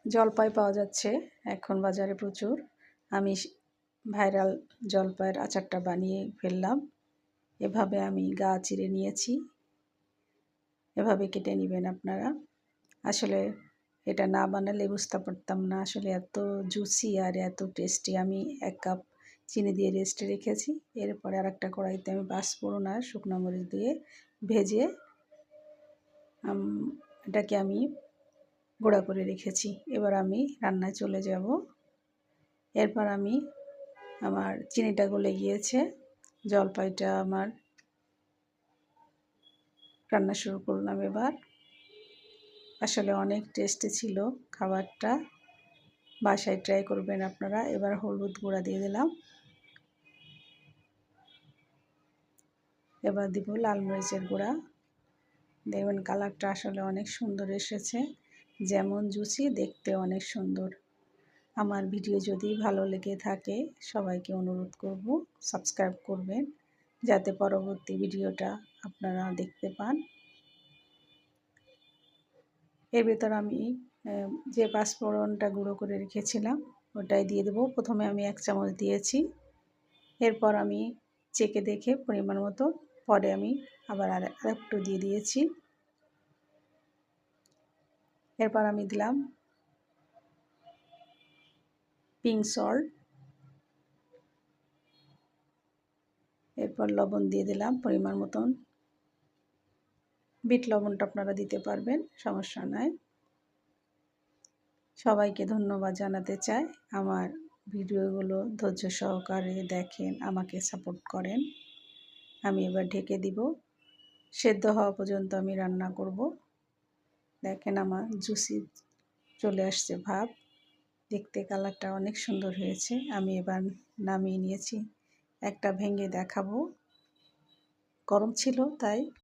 জলপাই পাওয়া যাচ্ছে এখন বাজারে প্রচুর। আমি ভাইরাল জলপাইয়ের আচারটা বানিয়ে ফেললাম। এভাবে আমি গা চিরে নিয়েছি, এভাবে কেটে নেবেন আপনারা। আসলে এটা না বানালে বুঝতে পারতাম না আসলে এত জুসি আর এত টেস্টি। আমি 1 কাপ চিনি দিয়ে রেস্টে রেখেছি। এরপরে আরেকটা কড়াইতে আমি পাঁচফোড়ন আর শুকনো মরিচ দিয়ে ভেজে এটাকে আমি গুঁড়া করে রেখেছি। এবার আমি রান্নায় চলে যাব। এরপর আমি আমার চিনিটা গলে গিয়েছে, জলপাইটা আমার রান্না শুরু করলাম এবার। আসলে অনেক টেস্টি ছিল খাবারটা, বাসায় ট্রাই করবেন আপনারা। এবার হলুদ গুঁড়া দিয়ে দিলাম, এবার দিব লাল মরিচের গুঁড়া। দেখবেন কালারটা আসলে অনেক সুন্দর এসেছে, যেমন জুসি দেখতে অনেক সুন্দর। আমার ভিডিও যদি ভালো লেগে থাকে সবাইকে অনুরোধ করব সাবস্ক্রাইব করবেন, যাতে পরবর্তী ভিডিওটা আপনারা দেখতে পান। এর ভিতর আমি যে পাঁচফোড়নটা গুঁড়ো করে রেখেছিলাম ওটাই দিয়ে দেবো। প্রথমে আমি 1 চামচ দিয়েছি, এরপর আমি চেখে দেখে পরিমাণ মতো পরে আমি আবার আরেকটু দিয়ে দিয়েছি। এরপর আমি দিলাম পিঙ্ক সল্ট, এরপর লবণ দিয়ে দিলাম পরিমাণ মতন। বিট লবণটা আপনারা দিতে পারবেন, সমস্যা নাই। সবাইকে ধন্যবাদ জানাতে চাই, আমার ভিডিওগুলো ধৈর্য সহকারে দেখেন, আমাকে সাপোর্ট করেন। আমি এবার ঢেকে দিব, সেদ্ধ হওয়া পর্যন্ত আমি রান্না করব। দেখেন আমার জুসি চলে আসছে ভাব, দেখতে কালারটা অনেক সুন্দর হয়েছে। আমি এবার নামিয়ে নিয়েছি, একটা ভেঙে দেখাবো, গরম ছিল তাই।